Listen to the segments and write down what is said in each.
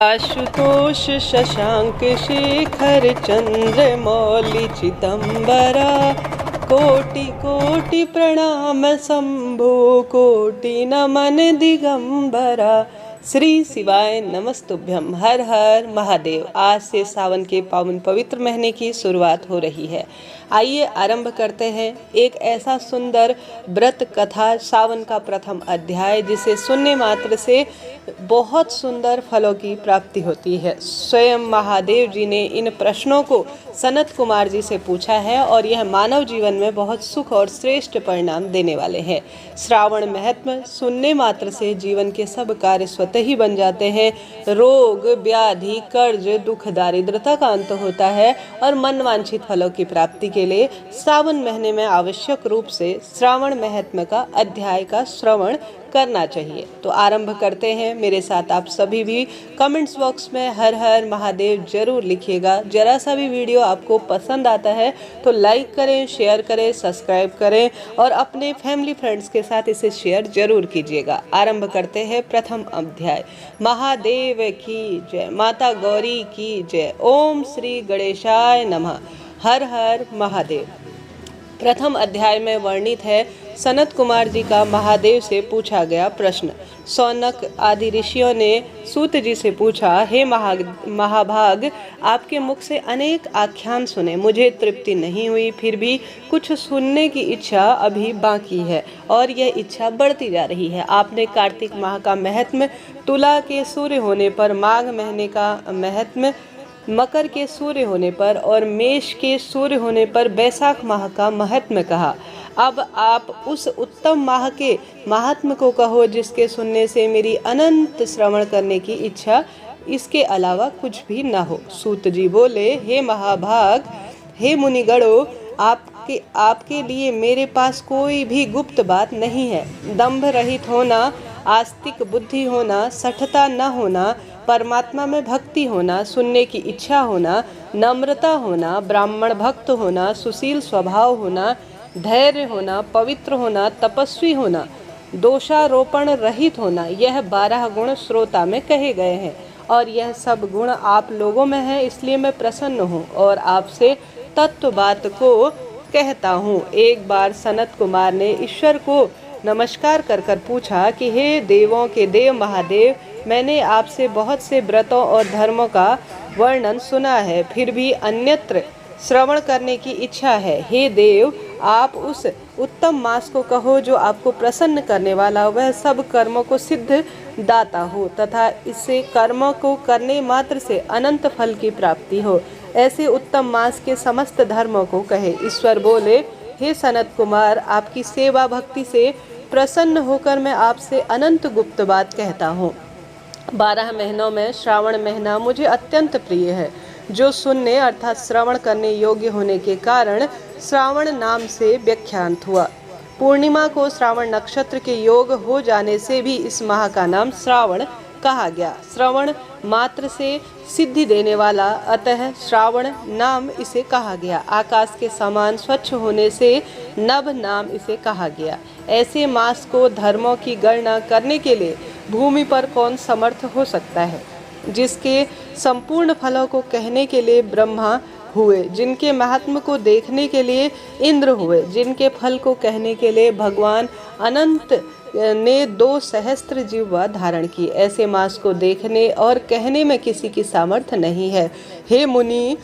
आशुतोष शशांक शेखर चंद्र मौलि चिदंबरा कोटि कोटि प्रणाम शंभो कोटि नमन दिगंबरा। श्री शिवाय नमस्तुभ्यम। हर हर महादेव। आज से सावन के पावन पवित्र महीने की शुरुआत हो रही है। आइए आरंभ करते हैं एक ऐसा सुंदर व्रत कथा, सावन का प्रथम अध्याय, जिसे सुनने मात्र से बहुत सुंदर फलों की प्राप्ति होती है। स्वयं महादेव जी ने इन प्रश्नों को सनत कुमार जी से पूछा है और यह मानव जीवन में बहुत सुख और श्रेष्ठ परिणाम देने वाले हैं। श्रावण महत्म सुनने मात्र से जीवन के सब कार्य स्वतः ही बन जाते हैं। रोग व्याधि कर्ज दुख दारिद्रता का अंत होता है और मनवांछित फलों की प्राप्ति के लिए सावन महीने में आवश्यक रूप से श्रावण महत्म का अध्याय का श्रवण करना चाहिए। तो आरंभ करते हैं। मेरे साथ आप सभी भी कमेंट्स बॉक्स में हर हर महादेव जरूर लिखिएगा। जरा सा भी वीडियो आपको पसंद आता है तो लाइक करें, शेयर करें, सब्सक्राइब करें और अपने फैमिली फ्रेंड्स के साथ इसे शेयर जरूर कीजिएगा। आरंभ करते हैं प्रथम अध्याय। महादेव की जय, माता गौरी की जय। ओम श्री गणेशाय नमः। हर हर महादेव। प्रथम अध्याय में वर्णित है सनत कुमार जी का महादेव से पूछा गया प्रश्न। सौनक आदि ऋषियों ने सूत जी से पूछा, हे महाभाग, आपके मुख से अनेक आख्यान सुने, मुझे तृप्ति नहीं हुई, फिर भी कुछ सुनने की इच्छा अभी बाकी है और यह इच्छा बढ़ती जा रही है। आपने कार्तिक माह का महत्म, तुला के सूर्य होने पर माघ महीने का महत्म, मकर के सूर्य होने पर और मेष के सूर्य होने पर बैसाख माह का महात्म्य कहा। अब आप उस उत्तम माह के महात्म्य को कहो जिसके सुनने से मेरी अनंत श्रवण करने की इच्छा, इसके अलावा कुछ भी न हो। सूत जी बोले, हे महाभाग, हे मुनिगणों, आपके लिए मेरे पास कोई भी गुप्त बात नहीं है। दंभ रहित होना, आस्तिक बुद्धि होना, सठता न होना, परमात्मा में भक्ति होना, सुनने की इच्छा होना, नम्रता होना, ब्राह्मण भक्त होना, सुशील स्वभाव होना, धैर्य होना, पवित्र होना, तपस्वी होना, दोषारोपण रहित होना, यह 12 गुण श्रोता में कहे गए हैं और यह सब गुण आप लोगों में है। इसलिए मैं प्रसन्न हूँ और आपसे तत्व बात को कहता हूँ। एक बार सनत कुमार ने ईश्वर को नमस्कार कर पूछा कि हे देवों के देव महादेव, मैंने आपसे बहुत से व्रतों और धर्मों का वर्णन सुना है, फिर भी अन्यत्र श्रवण करने की इच्छा है। हे देव, आप उस उत्तम मास को कहो जो आपको प्रसन्न करने वाला, वह सब कर्मों को सिद्ध दाता हो तथा इससे कर्मों को करने मात्र से अनंत फल की प्राप्ति हो। ऐसे उत्तम मास के समस्त धर्मों को कहे। ईश्वर बोले, हे सनत कुमार, आपकी सेवा भक्ति से प्रसन्न होकर मैं आपसे अनंत गुप्त बात कहता हूँ। 12 महीनों में श्रावण महीना मुझे अत्यंत प्रिय है, जो सुनने अर्थात श्रवण करने योग्य होने के कारण श्रावण नाम से व्याख्यात हुआ। पूर्णिमा को श्रावण नक्षत्र के योग हो जाने से भी इस माह का नाम श्रावण कहा गया। श्रवण मात्र से सिद्धि देने वाला, अतः श्रावण नाम इसे कहा गया। आकाश के समान स्वच्छ होने से नभ नाम इसे कहा गया। ऐसे मास को धर्मों की गणना करने के लिए भूमि पर कौन समर्थ हो सकता है। जिसके संपूर्ण फलों को कहने के लिए ब्रह्मा हुए, जिनके महात्म को देखने के लिए इंद्र हुए, जिनके फल को कहने के लिए भगवान अनंत ने 2 सहस्त्र जिह्वा धारण की। ऐसे मास को देखने और कहने में किसी की सामर्थ्य नहीं है। हे मुनि,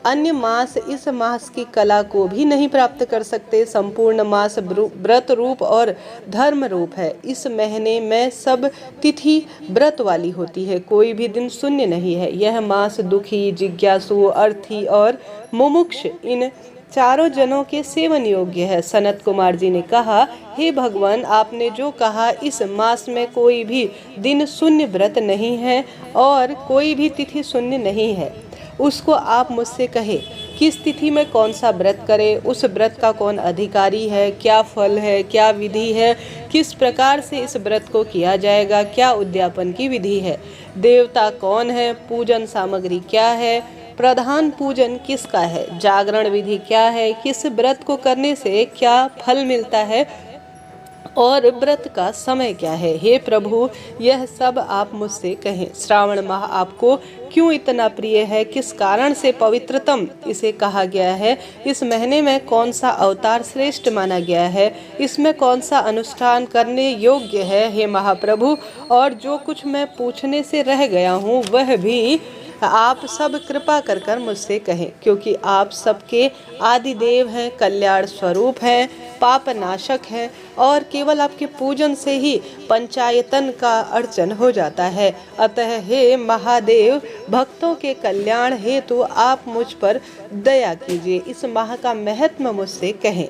अन्य मास इस मास की कला को भी नहीं प्राप्त कर सकते। संपूर्ण मास व्रत रूप और धर्म रूप है। इस महीने में सब तिथि व्रत वाली होती है, कोई भी दिन शून्य नहीं है। यह मास दुखी, जिज्ञासु, अर्थी और मुमुक्ष इन चारों जनों के सेवन योग्य है। सनत कुमार जी ने कहा, हे भगवान, आपने जो कहा, इस मास में कोई भी दिन शून्य व्रत नहीं है और कोई भी तिथि शून्य नहीं है। उसको आप मुझसे कहे किस तिथि में कौन सा व्रत करे, उस व्रत का कौन अधिकारी है, क्या फल है, क्या विधि है, किस प्रकार से इस व्रत को किया जाएगा, क्या उद्यापन की विधि है, देवता कौन है, पूजन सामग्री क्या है, प्रधान पूजन किसका है, जागरण विधि क्या है, किस व्रत को करने से क्या फल मिलता है और व्रत का समय क्या है। हे प्रभु, यह सब आप मुझसे कहें। श्रावण माह आपको क्यों इतना प्रिय है, किस कारण से पवित्रतम इसे कहा गया है, इस महीने में कौन सा अवतार श्रेष्ठ माना गया है, इसमें कौन सा अनुष्ठान करने योग्य है। हे महाप्रभु, और जो कुछ मैं पूछने से रह गया हूँ वह भी आप सब कृपा कर कर मुझसे कहें, क्योंकि आप सबके आदि देव हैं, कल्याण स्वरूप हैं, पाप नाशक हैं, और केवल आपके पूजन से ही पंचायतन का अर्चन हो जाता है। अतः हे महादेव, भक्तों के कल्याण हेतु आप मुझ पर दया कीजिए, इस माह का महत्व मुझसे कहें।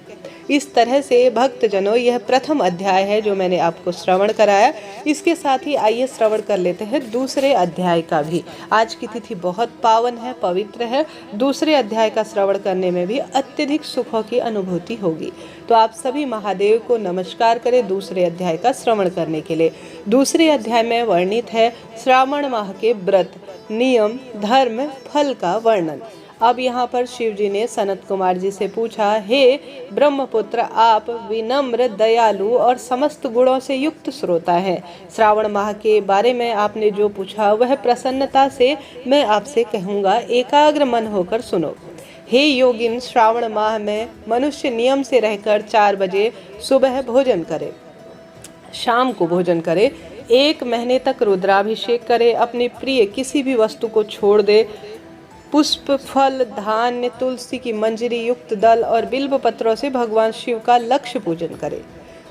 इस तरह से भक्तजनों, यह प्रथम अध्याय है जो मैंने आपको श्रवण कराया। इसके साथ ही आइए श्रवण कर लेते हैं दूसरे अध्याय का भी। आज की तिथि बहुत पावन है, पवित्र है। दूसरे अध्याय का श्रवण करने में भी अत्यधिक सुखों की अनुभूति होगी। तो आप सभी महादेव को नमस्कार करें दूसरे अध्याय का श्रवण करने के लिए। दूसरे अध्याय में वर्णित है श्रावण माह के व्रत, नियम, धर्म, फल का वर्णन। अब यहाँ पर शिव जी ने सनत कुमार जी से पूछा, हे ब्रह्मपुत्र, आप विनम्र, दयालु और समस्त गुणों से युक्त श्रोता हैं। श्रावण माह के बारे में आपने जो पूछा वह प्रसन्नता से मैं आपसे कहूँगा, एकाग्र मन होकर सुनो। हे योगिन, श्रावण माह में मनुष्य नियम से रहकर 4 बजे सुबह भोजन करे, शाम को भोजन करे, 1 महीने तक रुद्राभिषेक करे, अपनी प्रिय किसी भी वस्तु को छोड़ दे, पुष्प, फल, धान्य, तुलसी की मंजरी युक्त दल और बिल्व पत्रों से भगवान शिव का लक्ष्य पूजन करे,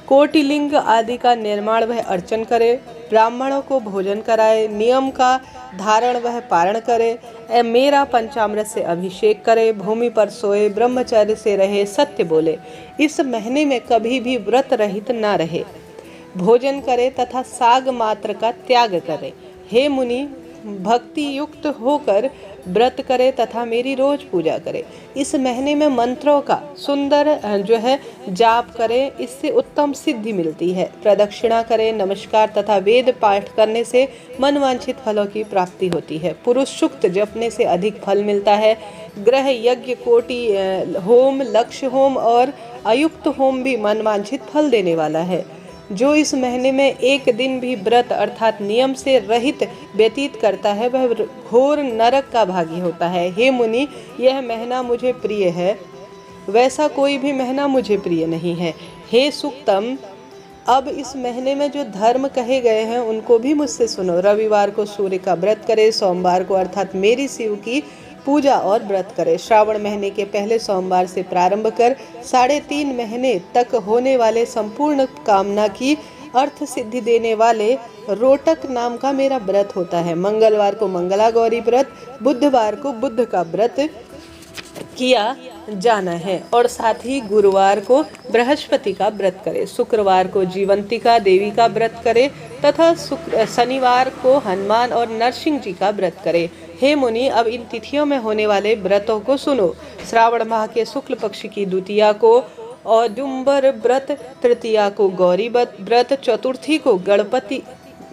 कोटिलिंग आदि का निर्माण वह अर्चन करे, ब्राह्मणों को भोजन कराए, नियम का धारण वह पारण करे, मेरा पंचामृत से अभिषेक करे, भूमि पर सोए, ब्रह्मचर्य से रहे, सत्य बोले, इस महीने में कभी भी व्रत रहित न रहे, भोजन करे तथा साग मात्र का त्याग करे। हे मुनि, भक्ति युक्त होकर व्रत करे तथा मेरी रोज पूजा करे। इस महीने में मंत्रों का सुंदर जाप करे, इससे उत्तम सिद्धि मिलती है। प्रदक्षिणा करे, नमस्कार तथा वेद पाठ करने से मनवांछित फलों की प्राप्ति होती है। पुरुष सूक्त जपने से अधिक फल मिलता है। ग्रह यज्ञ, कोटि होम, लक्ष्य होम और अयुक्त होम भी मनवांछित फल देने वाला है। जो इस महीने में 1 दिन भी व्रत अर्थात नियम से रहित व्यतीत करता है वह घोर नरक का भागी होता है। हे मुनि, यह महीना मुझे प्रिय है, वैसा कोई भी महीना मुझे प्रिय नहीं है। हे सुक्तम, अब इस महीने में जो धर्म कहे गए हैं उनको भी मुझसे सुनो। रविवार को सूर्य का व्रत करे, सोमवार को अर्थात मेरी शिव की पूजा और व्रत करे। श्रावण महीने के पहले सोमवार से प्रारंभ कर 3.5 महीने तक होने वाले संपूर्ण कामना की अर्थ सिद्धि देने वाले रोटक नाम का मेरा व्रत होता है। मंगलवार को मंगला गौरी व्रत, बुधवार को बुद्ध का व्रत किया जाना है और साथ ही गुरुवार को बृहस्पति का व्रत करे, शुक्रवार को जीवंतिका देवी का व्रत करे तथा शनिवार को हनुमान और नरसिंह जी का व्रत करे। हे मुनि, अब इन तिथियों में होने वाले व्रतों को सुनो। श्रावण माह के शुक्ल पक्ष की द्वितीया को औदुंबर व्रत, तृतीया को गौरी व्रत, चतुर्थी को गणपति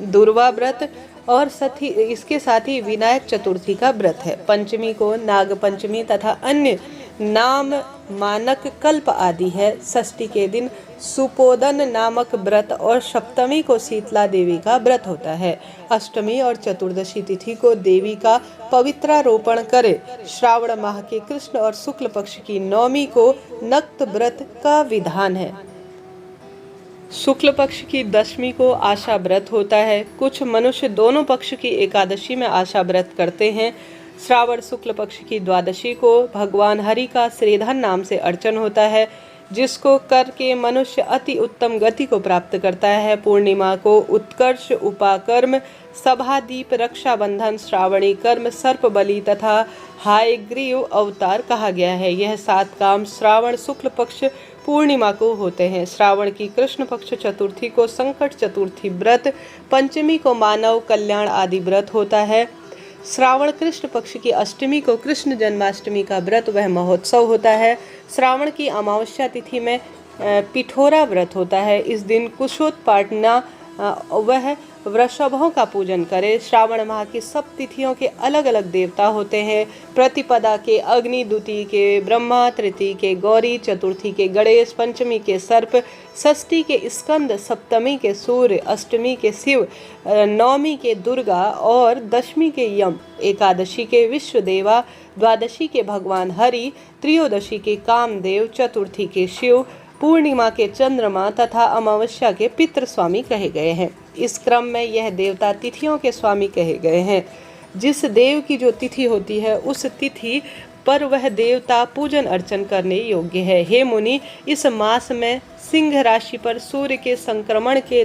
दुर्वा व्रत और इसके साथ ही विनायक चतुर्थी का व्रत है। पंचमी को नाग पंचमी तथा अन्य नाम मानक कल्प आदि है। षष्ठी के दिन सुपोदन नामक व्रत और सप्तमी को शीतला देवी का व्रत होता है। अष्टमी और चतुर्दशी तिथि को देवी का पवित्रारोपण करे। श्रावण माह के कृष्ण और शुक्ल पक्ष की नवमी को नक्त व्रत का विधान है। शुक्ल पक्ष की दशमी को आशा व्रत होता है। कुछ मनुष्य दोनों पक्ष की एकादशी में आशा व्रत करते हैं। श्रावण शुक्ल पक्ष की द्वादशी को भगवान हरि का श्रीधर नाम से अर्चन होता है, जिसको करके मनुष्य अति उत्तम गति को प्राप्त करता है। पूर्णिमा को उत्कर्ष उपाकर्म, सभादीप, रक्षाबंधन, श्रावणी कर्म, सर्प बलि तथा हायग्रीव अवतार कहा गया है। यह 7 काम श्रावण शुक्ल पक्ष पूर्णिमा को होते हैं। श्रावण की कृष्ण पक्ष चतुर्थी को संकट चतुर्थी व्रत, पंचमी को मानव कल्याण आदि व्रत होता है। श्रावण कृष्ण पक्ष की अष्टमी को कृष्ण जन्माष्टमी का व्रत वह महोत्सव होता है। श्रावण की अमावस्या तिथि में पिठोरा व्रत होता है। इस दिन कुशोत्पाटना वह वृषभों का पूजन करें। श्रावण माह की सब तिथियों के अलग अलग देवता होते हैं। प्रतिपदा के अग्नि, द्वितीय के ब्रह्मा, तृतीय के गौरी, चतुर्थी के गणेश, पंचमी के सर्प, षष्ठी के स्कंद, सप्तमी के सूर्य, अष्टमी के शिव, नवमी के दुर्गा और दशमी के यम, एकादशी के विश्वदेवा, द्वादशी के भगवान हरि, त्रयोदशी के कामदेव, चतुर्थी के शिव, पूर्णिमा के चंद्रमा तथा अमावस्या के पितृ स्वामी कहे गए हैं। इस क्रम में यह देवता तिथियों के स्वामी कहे गए हैं। जिस देव की जो तिथि होती है उस तिथि पर वह देवता पूजन अर्चन करने योग्य है। हे मुनि, इस मास में सिंह राशि पर सूर्य के संक्रमण के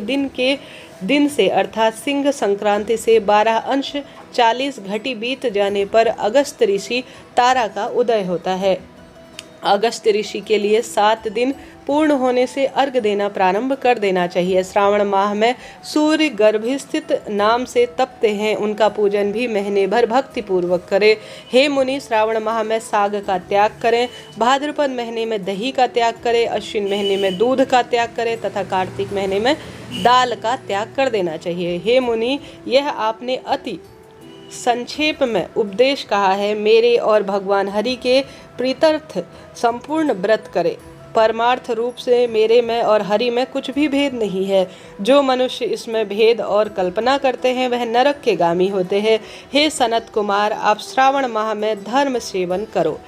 दिन से अर्थात सिंह संक्रांति से 12 अंश 40 घटी बीत जाने पर अगस्त ऋषि तारा का उदय होता है। अगस्त ऋषि के लिए 7 दिन पूर्ण होने से अर्घ देना प्रारंभ कर देना चाहिए। श्रावण माह में सूर्य गर्भस्थित नाम से तपते हैं, उनका पूजन भी महीने भर भक्ति पूर्वक करें। हे मुनि, श्रावण माह में साग का त्याग करें, भाद्रपद महीने में दही का त्याग करें, अश्विन महीने में दूध का त्याग करें तथा कार्तिक महीने में दाल का त्याग कर देना चाहिए। हे मुनि, यह आपने अति संक्षेप में उपदेश कहा है। मेरे और भगवान हरि के प्रीत्यर्थ संपूर्ण व्रत करें। परमार्थ रूप से मेरे में और हरि में कुछ भी भेद नहीं है। जो मनुष्य इसमें भेद और कल्पना करते हैं वह नरक के गामी होते हैं। हे सनत कुमार, आप श्रावण माह में धर्म सेवन करो।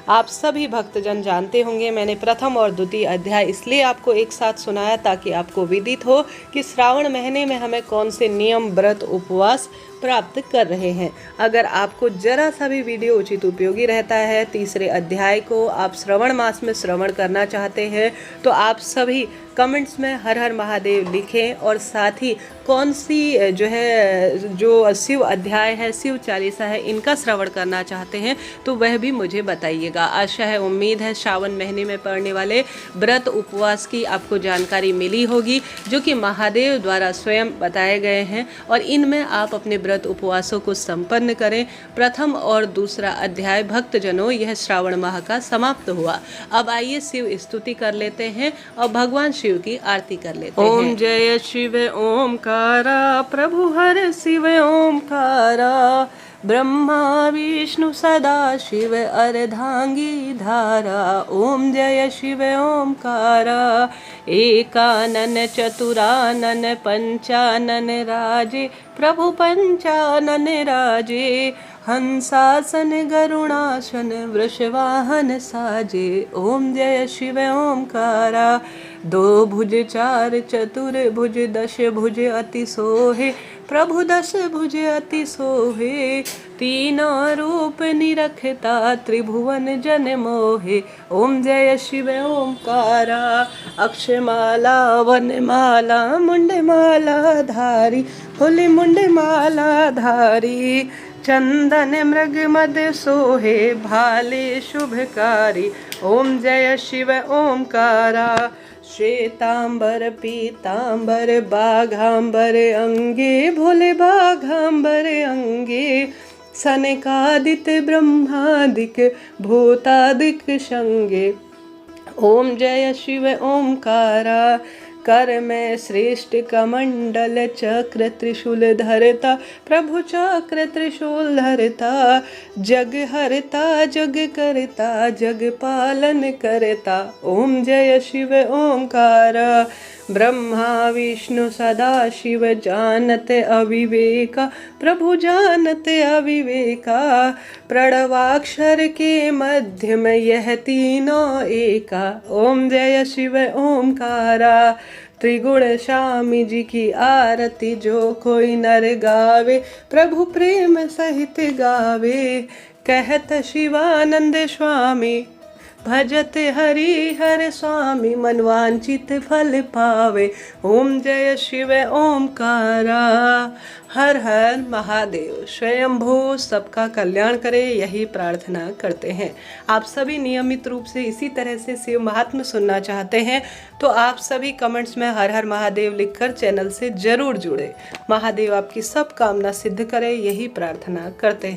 आप सभी भक्तजन जानते होंगे, मैंने प्रथम और द्वितीय अध्याय इसलिए आपको एक साथ सुनाया ताकि आपको विदित हो कि श्रावण महीने में हमें कौन से नियम, व्रत, उपवास प्राप्त कर रहे हैं। अगर आपको जरा सा भी वीडियो उचित उपयोगी रहता है, तीसरे अध्याय को आप श्रवण मास में श्रवण करना चाहते हैं तो आप सभी कमेंट्स में हर हर महादेव लिखें और साथ ही कौन सी जो शिव अध्याय है, शिव चालीसा है, इनका श्रवण करना चाहते हैं तो वह भी मुझे बताइएगा। आशा है, उम्मीद है श्रावण महीने में पड़ने वाले व्रत उपवास की आपको जानकारी मिली होगी जो कि महादेव द्वारा स्वयं बताए गए हैं और इनमें आप अपने व्रत उपवासों को संपन्न करें। प्रथम और दूसरा अध्याय भक्तजनों यह श्रावण माह का समाप्त हुआ। अब आइए शिव स्तुति कर लेते हैं और भगवान शिव की आरती कर लेते हैं। ओम जय शिव ओमकारा, प्रभु हर शिव ओमकारा, ब्रह्मा विष्णु सदा शिव अर्धांगी धारा। ओम जय शिव ओमकारा, एकानन चतुरानन पंचानन राजे, प्रभु पंचानन राजे, हंसासन गरुणासन वृषवाहन साजे। ओम जय शिव ओमकारा, 2 भुज 4 चतुर्भुज 10 भुज अति सोहे, प्रभु 10 भुज अति सोहे, 3 रूप निरखता त्रिभुवन जन मोहे। ओम जय शिव ओमकारा, अक्षमाला वनमाला मुंडमाला धारी, होली मुंडमाला धारी, चंदन मृग मद सोहे, भाले शुभकारी। ओम जय शिव ओमकारा, श्वेतांबर पीतांबर बाघांबर अंगे, भोले बाघांबर अंगे, सनकादिक ब्रह्मादिक भूतादिक संगे। ओम जय शिव ओमकारा, कर में श्रेष्ठ कमंडल चक्र त्रिशूल धरता, प्रभु चक्र त्रिशूल धरता, जग हरता जग करता, जग पालन करता। ओम जय शिव ओमकारा, ब्रह्मा विष्णु सदा शिव जानते अविवेका, प्रभु जानते अविवेका, प्रणवाक्षर के मध्य में यह तीनों एका। ओम जय शिव ओमकारा, त्रिगुण स्वामी जी की आरती जो कोई नर गावे, प्रभु प्रेम सहित गावे, कहत शिवानंद स्वामी, भजत हरि हर स्वामी, मनवांचित फल पावे। ओम जय शिव ओमकारा। हर हर महादेव। स्वयंभू सबका कल्याण करे, यही प्रार्थना करते हैं। आप सभी नियमित रूप से इसी तरह से शिव महात्म्य सुनना चाहते हैं तो आप सभी कमेंट्स में हर हर महादेव लिखकर चैनल से जरूर जुड़े। महादेव आपकी सब कामना सिद्ध करे, यही प्रार्थना करते हैं।